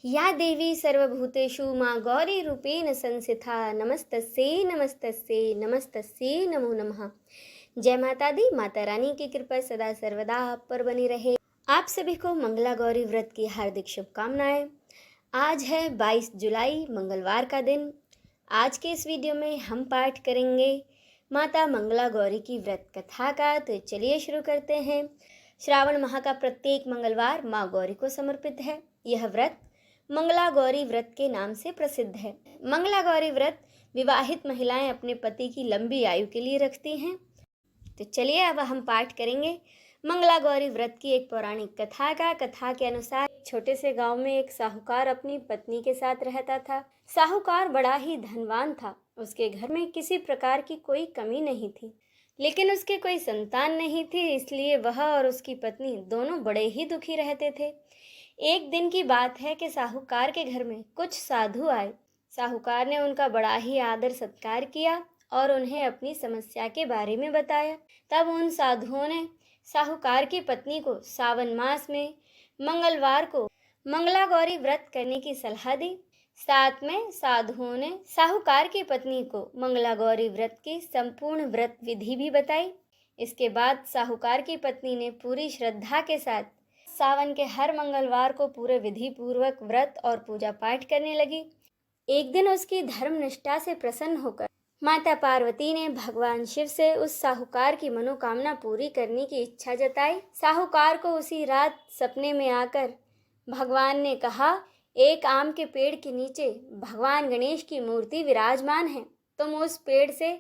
या देवी सर्वभूतेषु माँ गौरी रूपेण संस्थिता नमस्तस्यै नमस्तस्यै नमस्तस्यै नमो नमः। जय माता दी। माता रानी की कृपा सदा सर्वदा आप पर बनी रहे। आप सभी को मंगला गौरी व्रत की हार्दिक शुभकामनाएं। आज है 22 जुलाई मंगलवार का दिन। आज के इस वीडियो में हम पाठ करेंगे माता मंगला गौरी की व्रत कथा का। तो चलिए शुरू करते हैं। श्रावण माह का प्रत्येक मंगलवार माँ गौरी को समर्पित है। यह व्रत मंगला गौरी व्रत के नाम से प्रसिद्ध है। मंगला गौरी व्रत विवाहित महिलाएं अपने पति की लंबी आयु के लिए रखती हैं। तो चलिए अब हम पाठ करेंगे मंगला गौरी व्रत की एक पौराणिक कथा का। कथा के अनुसार छोटे से गांव में एक साहूकार अपनी पत्नी के साथ रहता था। साहूकार बड़ा ही धनवान था। उसके घर में किसी प्रकार की कोई कमी नहीं थी, लेकिन उसके कोई संतान नहीं थी, इसलिए वह और उसकी पत्नी दोनों बड़े ही दुखी रहते थे। एक दिन की बात है कि साहूकार के घर में कुछ साधु आए। साहूकार ने उनका बड़ा ही आदर सत्कार किया और उन्हें अपनी समस्या के बारे में बताया। तब उन साधुओं ने साहूकार की पत्नी को सावन मास में मंगलवार को मंगला गौरी व्रत करने की सलाह दी। साथ में साधुओं ने साहूकार की पत्नी को मंगला गौरी व्रत की संपूर्ण व्रत विधि भी बताई। इसके बाद साहूकार की पत्नी ने पूरी श्रद्धा के साथ सावन के हर मंगलवार को पूरे विधि पूर्वक व्रत और पूजा पाठ करने लगी। एक दिन उसकी धर्म निष्ठा से प्रसन्न होकर माता पार्वती ने भगवान शिव से उस साहूकार की मनोकामना पूरी करने की इच्छा जताई। साहूकार को उसी रात सपने में आकर भगवान ने कहा, एक आम के पेड़ के नीचे भगवान गणेश की मूर्ति विराजमान है। तुम उस पेड़ से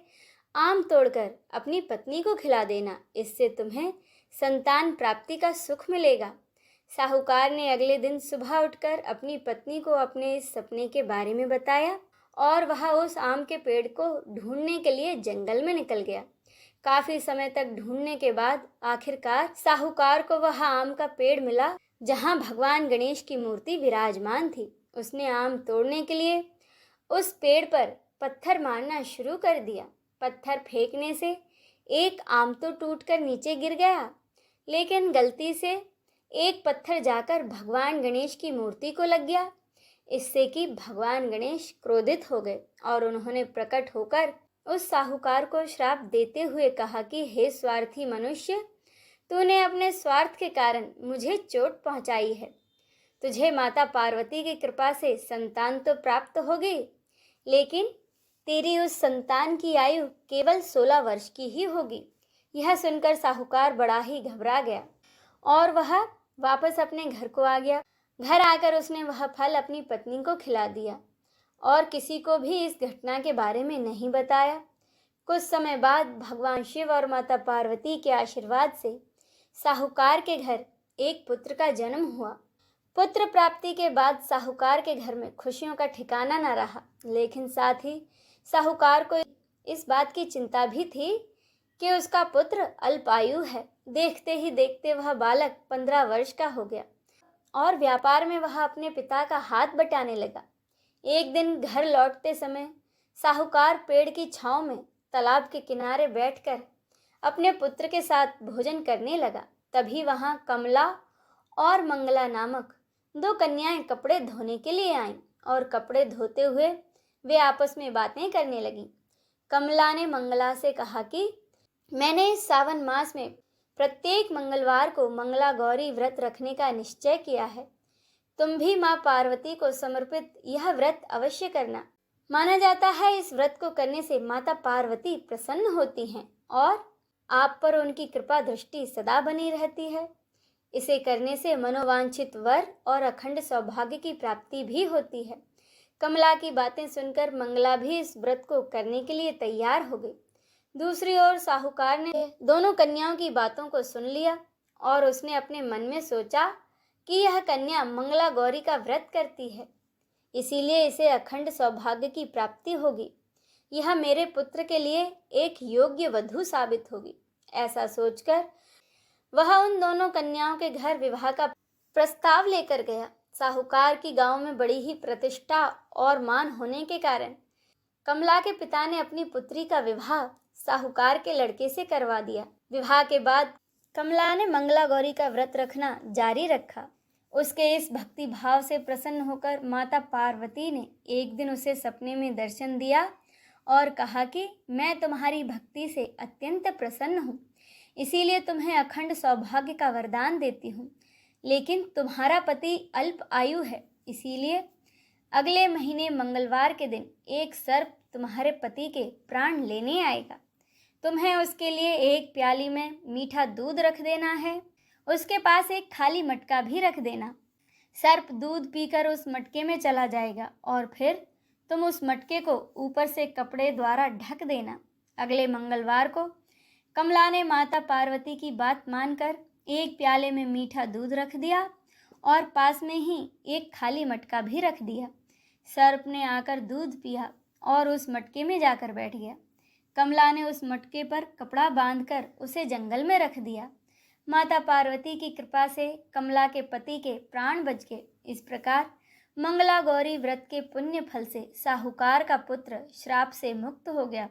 आम तोड़कर अपनी पत्नी को खिला देना, इससे तुम्हें संतान प्राप्ति का सुख मिलेगा। साहूकार ने अगले दिन सुबह उठकर अपनी पत्नी को अपने इस सपने के बारे में बताया और वह उस आम के पेड़ को ढूंढने के लिए जंगल में निकल गया। काफी समय तक ढूंढने के बाद आखिरकार साहूकार को वह आम का पेड़ मिला जहां भगवान गणेश की मूर्ति विराजमान थी। उसने आम तोड़ने के लिए उस पेड़ पर पत्थर मारना शुरू कर दिया। पत्थर फेंकने से एक आम तो टूटकर नीचे गिर गया, लेकिन गलती से एक पत्थर जाकर भगवान गणेश की मूर्ति को लग गया। इससे कि भगवान गणेश क्रोधित हो गए और उन्होंने प्रकट होकर उस साहूकार को श्राप देते हुए कहा कि हे स्वार्थी मनुष्य, तूने अपने स्वार्थ के कारण मुझे चोट पहुंचाई है। तुझे माता पार्वती की कृपा से संतान तो प्राप्त होगी, लेकिन तेरी उस संतान की आयु केवल 16 वर्ष की ही होगी। यह सुनकर साहूकार बड़ा ही घबरा गया और वह वापस अपने घर को आ गया। घर आकर उसने वह फल अपनी पत्नी को खिला दिया और किसी को भी इस घटना के बारे में नहीं बताया। कुछ समय बाद भगवान शिव और माता पार्वती के आशीर्वाद से साहूकार के घर एक पुत्र का जन्म हुआ। पुत्र प्राप्ति के बाद साहूकार के घर में खुशियों का ठिकाना न रहा, लेकिन साथ ही साहूकार को इस बात की चिंता भी थी कि उसका पुत्र अल्पायु है। देखते ही देखते वह बालक 15 वर्ष का हो गया और व्यापार में वह अपने पिता का हाथ बटाने लगा। एक दिन घर लौटते समय साहूकार पेड़ की छांव में तालाब के किनारे बैठकर अपने पुत्र के साथ भोजन करने लगा। तभी वहां कमला और मंगला नामक 2 कन्याएं कपड़े धोने के लिए आईं और कपड़े धोते हुए वे आपस में बातें करने लगीं। कमला ने मंगला से कहा कि मैंने इस सावन मास में प्रत्येक मंगलवार को मंगला गौरी व्रत रखने का निश्चय किया है। तुम भी माँ पार्वती को समर्पित यह व्रत अवश्य करना। माना जाता है इस व्रत को करने से माता पार्वती प्रसन्न होती हैं और आप पर उनकी कृपा दृष्टि सदा बनी रहती है। इसे करने से मनोवांछित वर और अखंड सौभाग्य की प्राप्ति भी होती है। कमला की बातें सुनकर मंगला भी इस व्रत को करने के लिए तैयार हो गई। दूसरी ओर साहूकार ने दोनों कन्याओं की बातों को सुन लिया और उसने अपने मन में सोचा कि यह कन्या मंगला गौरी का व्रत करती है, इसीलिए इसे अखंड सौभाग्य की प्राप्ति होगी। यह मेरे पुत्र के लिए एक योग्य वधू साबित होगी। ऐसा सोचकर वह उन दोनों कन्याओं के घर विवाह का प्रस्ताव लेकर गया। साहूकार की गांव में बड़ी ही प्रतिष्ठा और मान होने के कारण कमला के पिता ने अपनी पुत्री का विवाह साहूकार के लड़के से करवा दिया। विवाह के बाद कमला ने मंगला गौरी का व्रत रखना जारी रखा। उसके इस भक्ति भाव से प्रसन्न होकर माता पार्वती ने एक दिन उसे सपने में दर्शन दिया और कहा कि मैं तुम्हारी भक्ति से अत्यंत प्रसन्न हूँ, इसीलिए तुम्हें अखंड सौभाग्य का वरदान देती हूँ। लेकिन तुम्हारा पति अल्प आयु है, इसीलिए अगले महीने मंगलवार के दिन एक सर्प तुम्हारे पति के प्राण लेने आएगा। तुम्हें उसके लिए एक प्याली में मीठा दूध रख देना है, उसके पास एक खाली मटका भी रख देना। सर्प दूध पीकर उस मटके में चला जाएगा और फिर तुम उस मटके को ऊपर से कपड़े द्वारा ढक देना। अगले मंगलवार को कमला ने माता पार्वती की बात मानकर एक प्याले में मीठा दूध रख दिया और पास में ही एक खाली मटका भी रख दिया। सर्प ने आकर दूध पिया और उस मटके में जाकर बैठ गया। कमला ने उस मटके पर कपड़ा बांधकर उसे जंगल में रख दिया। माता पार्वती की कृपा से कमला के पति के प्राण बच गए। इस प्रकार मंगला गौरी व्रत के पुण्य फल से साहूकार का पुत्र श्राप से मुक्त हो गया।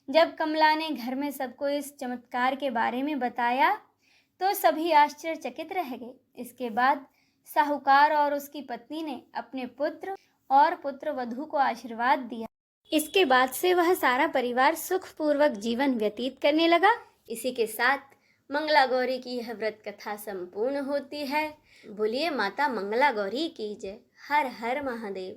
जब कमला ने घर में सबको इस चमत्कार के बारे में बताया तो सभी आश्चर्यचकित रह गए। इसके बाद साहूकार और उसकी पत्नी ने अपने पुत्र और पुत्र वधू को आशीर्वाद दिया। इसके बाद से वह सारा परिवार सुखपूर्वक जीवन व्यतीत करने लगा। इसी के साथ मंगला गौरी की यह व्रत कथा संपूर्ण होती है। बोलिए माता मंगला गौरी की जय। हर हर महादेव।